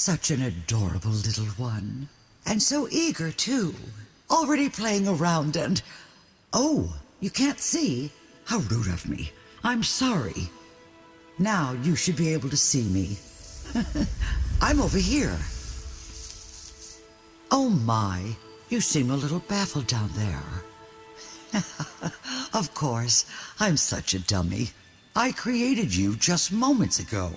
Such an adorable little one. And so eager, too. Already playing around and... Oh, you can't see? How rude of me. I'm sorry. Now you should be able to see me. I'm over here. Oh my, you seem a little baffled down there. Of course, I'm such a dummy. I created you just moments ago.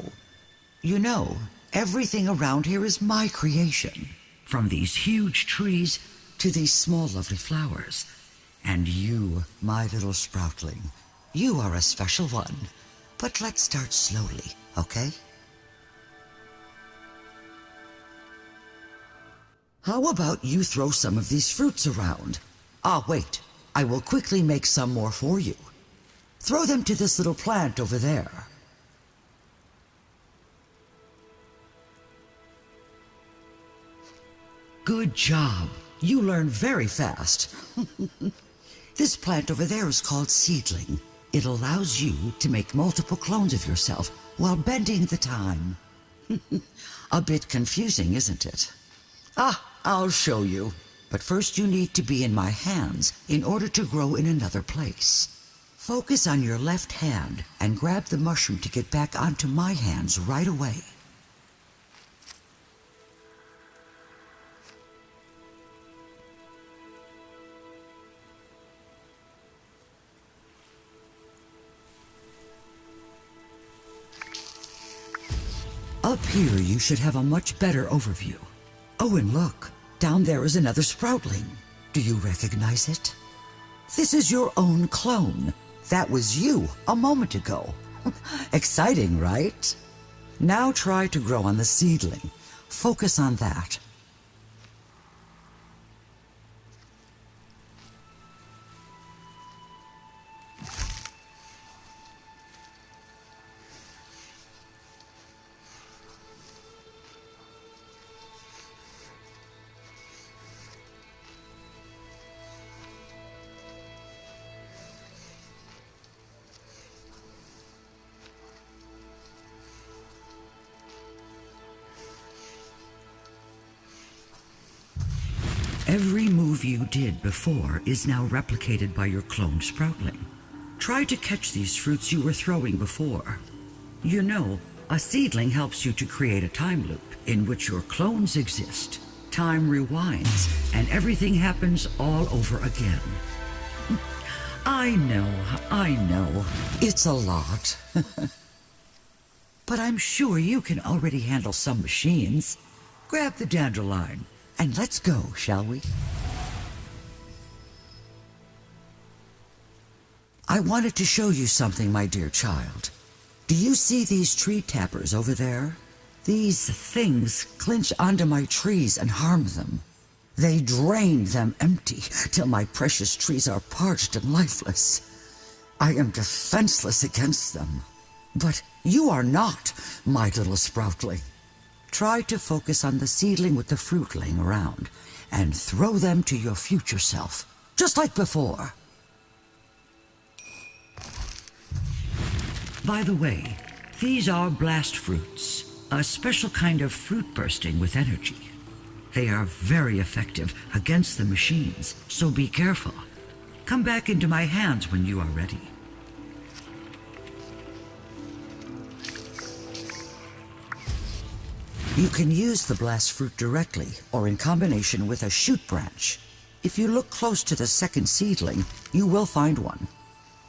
You know, everything around here is my creation. From these huge trees to these small lovely flowers. And you, my little sproutling, you are a special one. But let's start slowly, okay? How about you throw some of these fruits around? Ah, wait. I will quickly make some more for you. Throw them to this little plant over there. Good job. You learn very fast. This plant over there is called seedling. It allows you to make multiple clones of yourself while bending the time. A bit confusing, isn't it? Ah, I'll show you. But first you need to be in my hands in order to grow in another place. Focus on your left hand and grab the mushroom to get back onto my hands right away. Up here you should have a much better overview. Oh, and look, down there is another sproutling. Do you recognize it? This is your own clone. That was you a moment ago. Exciting, right? Now try to grow on the seedling. Focus on that. Every move you did before is now replicated by your cloned sproutling. Try to catch these fruits you were throwing before. You know, a seedling helps you to create a time loop in which your clones exist. Time rewinds, and everything happens all over again. I know. It's a lot. But I'm sure you can already handle some machines. Grab the dandelion. And let's go, shall we? I wanted to show you something, my dear child. Do you see these tree tappers over there? These things clinch onto my trees and harm them. They drain them empty till my precious trees are parched and lifeless. I am defenseless against them. But you are not, my little sproutling. Try to focus on the seedling with the fruit laying around and throw them to your future self, just like before. By the way, these are blast fruits, a special kind of fruit bursting with energy. They are very effective against the machines, so be careful. Come back into my hands when you are ready. You can use the blast fruit directly or in combination with a shoot branch. If you look close to the second seedling, you will find one.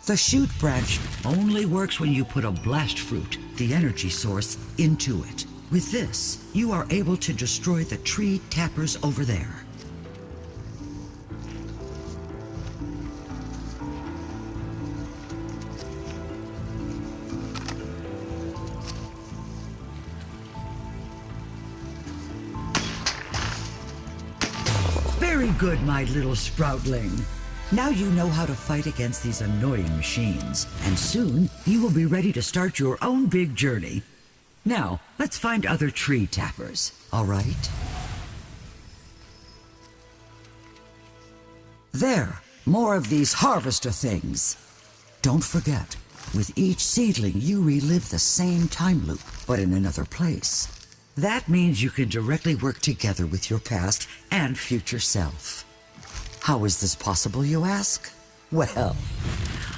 The shoot branch only works when you put a blast fruit, the energy source, into it. With this, you are able to destroy the tree tappers over there. Very good, my little sproutling. Now you know how to fight against these annoying machines, and soon you will be ready to start your own big journey. Now, let's find other tree tappers, all right? There, more of these harvester things. Don't forget, with each seedling you relive the same time loop, but in another place. That means you can directly work together with your past and future self. How is this possible, you ask? Well,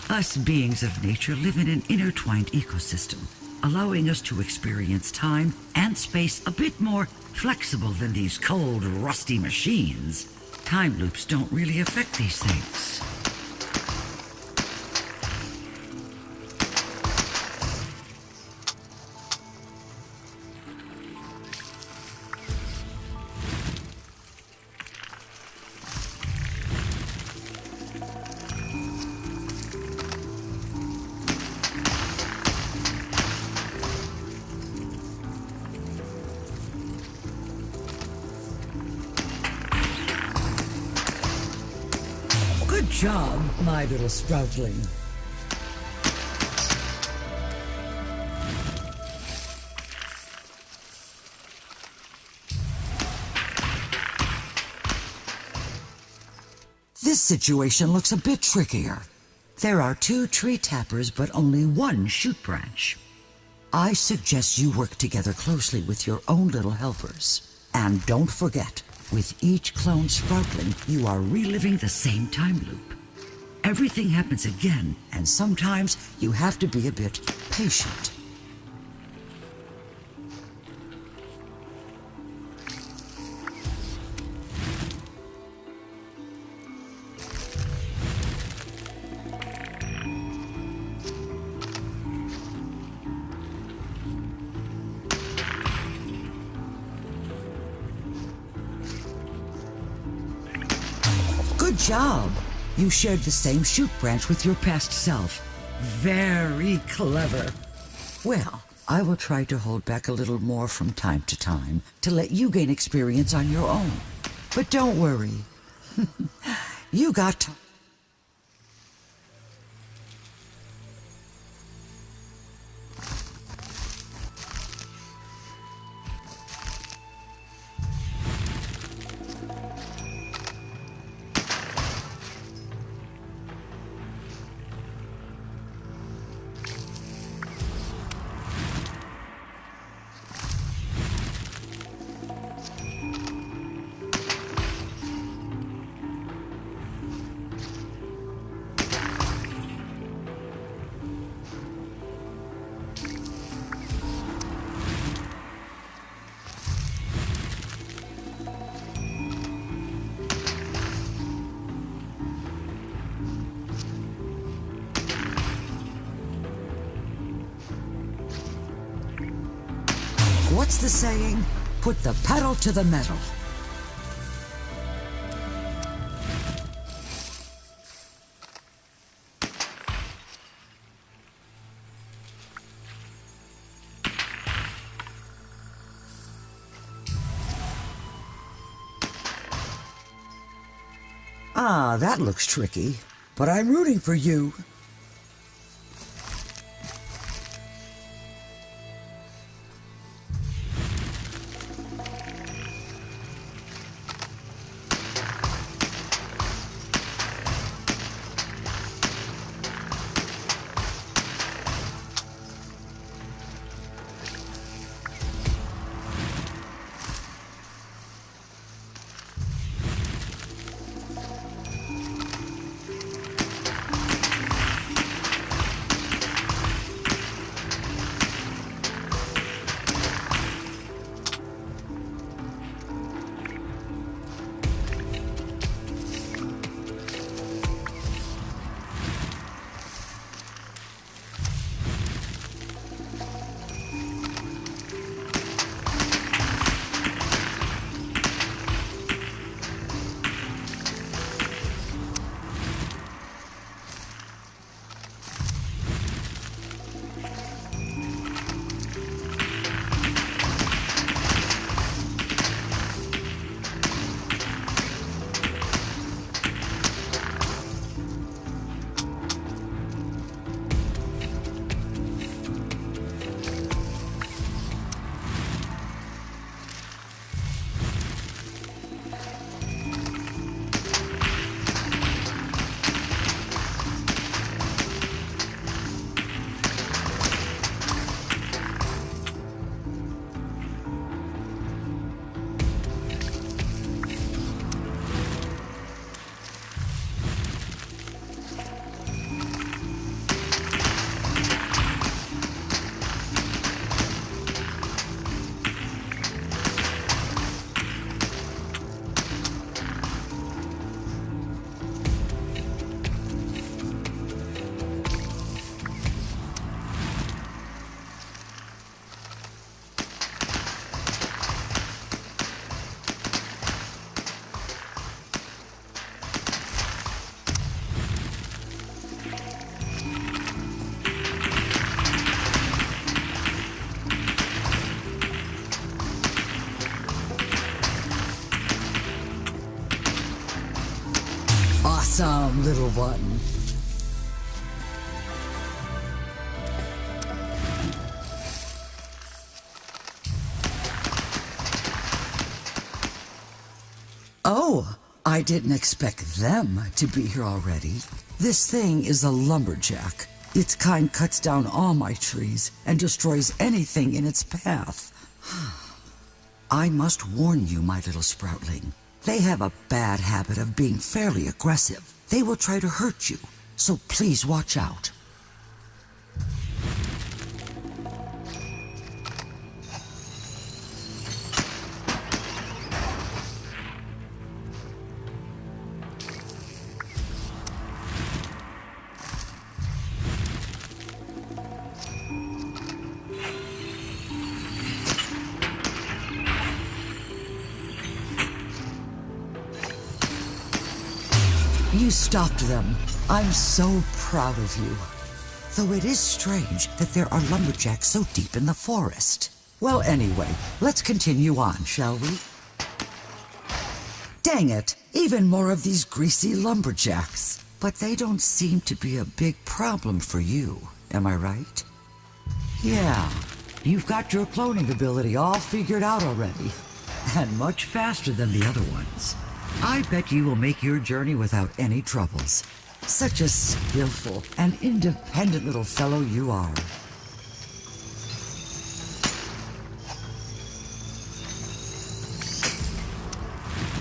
us beings of nature live in an intertwined ecosystem, allowing us to experience time and space a bit more flexible than these cold, rusty machines. Time loops don't really affect these things. Good job, my little sproutling. This situation looks a bit trickier. There are 2 tree tappers, but only 1 shoot branch. I suggest you work together closely with your own little helpers. And don't forget, with each clone sproutling, you are reliving the same time loop. Everything happens again, and sometimes you have to be a bit patient. Good job! You shared the same shoot branch with your past self. Very clever. Well, I will try to hold back a little more from time to let you gain experience on your own. But don't worry. You got time. What's the saying? Put the pedal to the metal. Ah, that looks tricky, but I'm rooting for you. some, little one. Oh, I didn't expect them to be here already. This thing is a lumberjack. Its kind cuts down all my trees and destroys anything in its path. I must warn you, my little sproutling. They have a bad habit of being fairly aggressive. They will try to hurt you, so please watch out. You stopped them. I'm so proud of you. Though it is strange that there are lumberjacks so deep in the forest. Well, anyway, let's continue on, shall we? Dang it, even more of these greasy lumberjacks. But they don't seem to be a big problem for you, am I right? Yeah, you've got your cloning ability all figured out already. And much faster than the other ones. I bet you will make your journey without any troubles. Such a skillful and independent little fellow you are.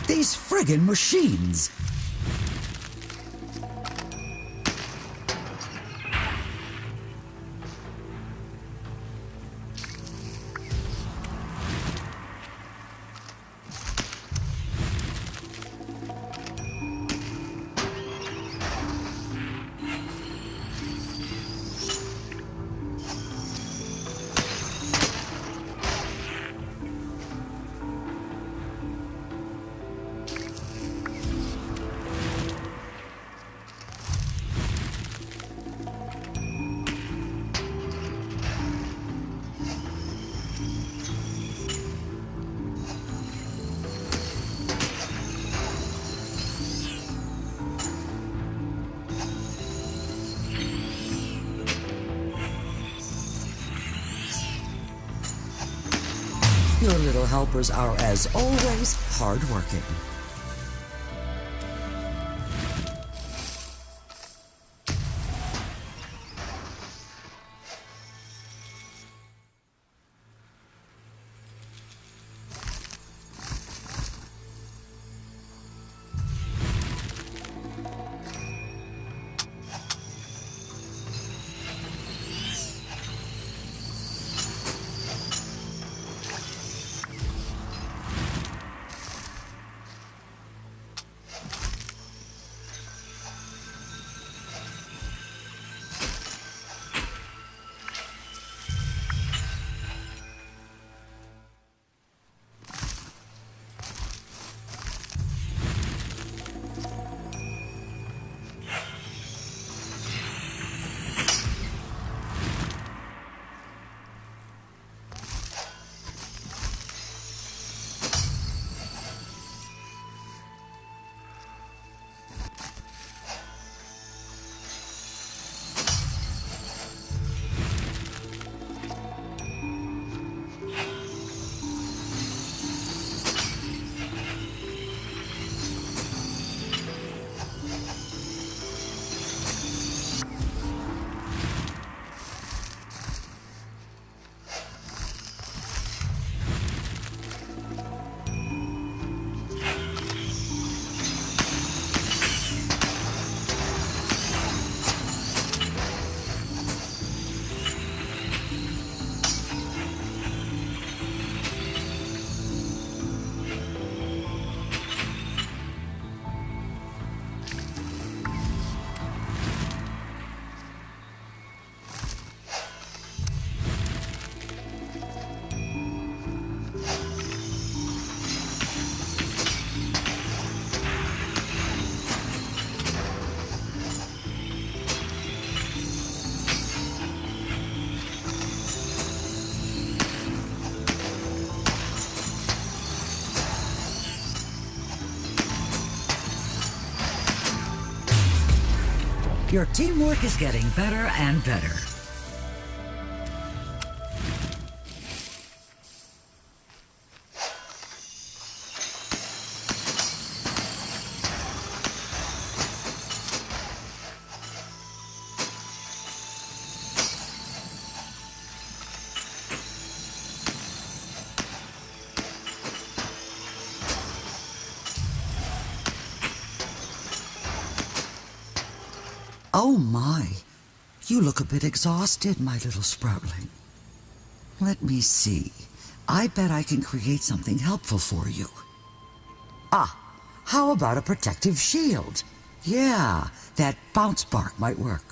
These friggin' machines! Your little helpers are, as always, hardworking. Your teamwork is getting better and better. Oh my, you look a bit exhausted, my little sproutling. Let me see. I bet I can create something helpful for you. Ah, how about a protective shield? Yeah, that bounce bark might work.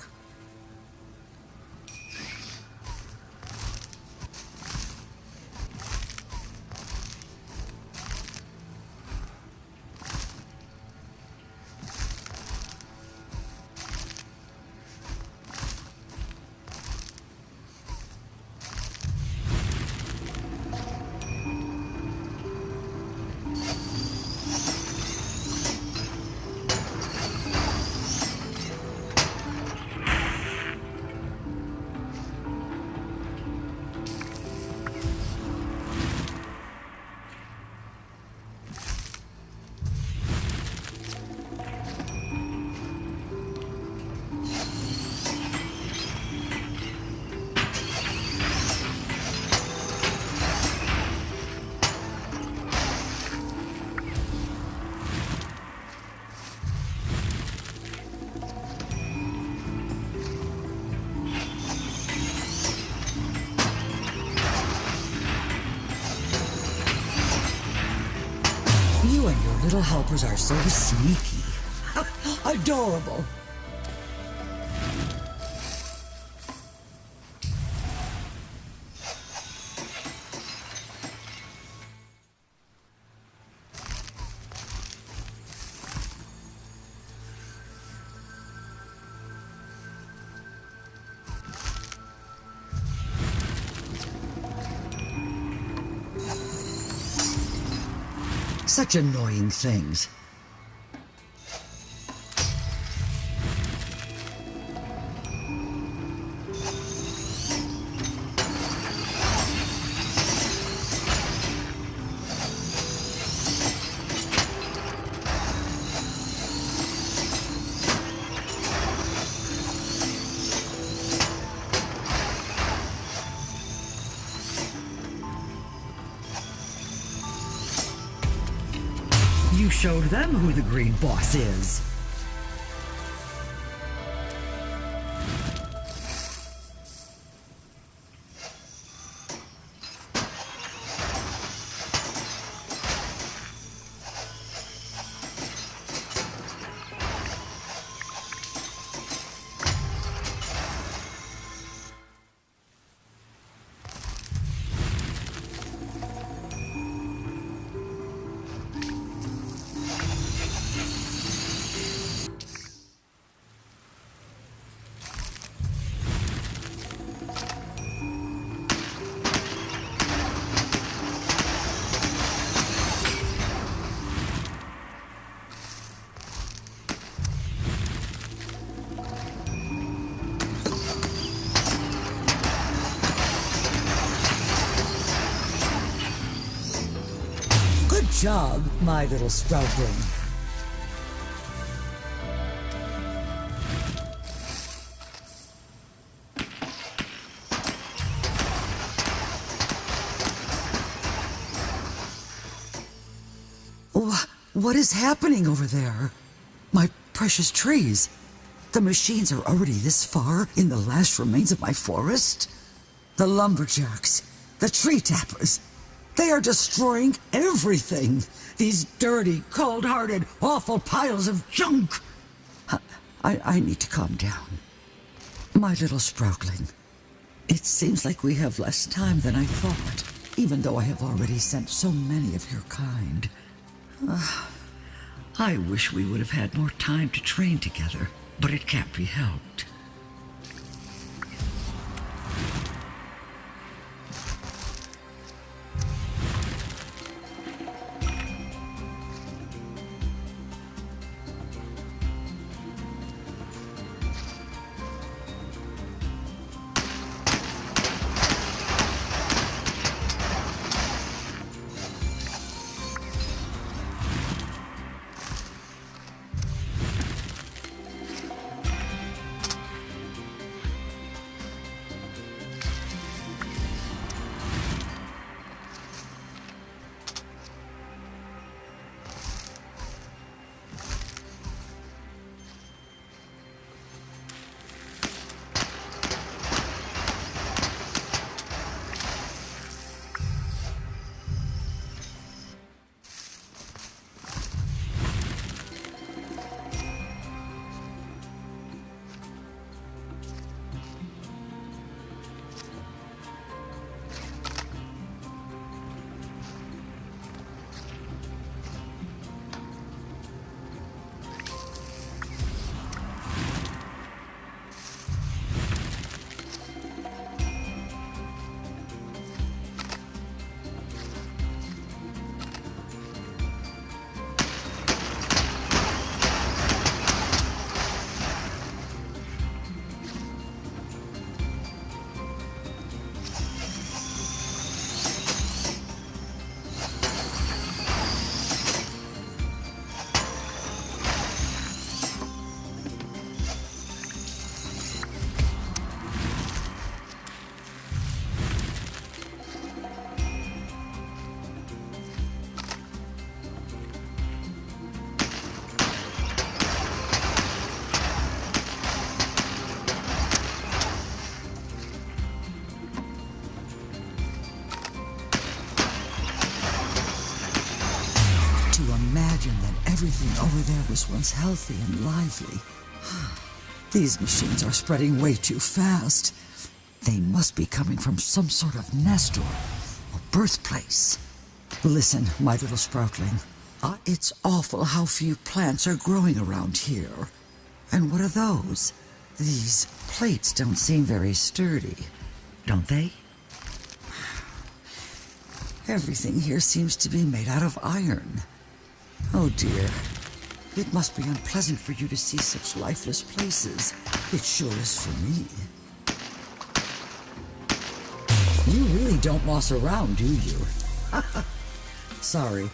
You and your little helpers are so sneaky. Adorable. Such annoying things. You showed them who the green boss is. Good job, my little sproutling. What is happening over there? My precious trees. The machines are already this far in the last remains of my forest. The lumberjacks, the tree tappers, they are destroying everything. These dirty, cold-hearted, awful piles of junk. I need to calm down. My little sproutling, it seems like we have less time than I thought, even though I have already sent so many of your kind. I wish we would have had more time to train together, but it can't be helped. over there was once healthy and lively. These machines are spreading way too fast. They must be coming from some sort of nest or birthplace. Listen, my little sproutling. It's awful how few plants are growing around here. And what are those? These plates don't seem very sturdy, don't they? Everything here seems to be made out of iron. Oh dear. It must be unpleasant for you to see such lifeless places. It sure is for me. You really don't moss around, do you? Sorry,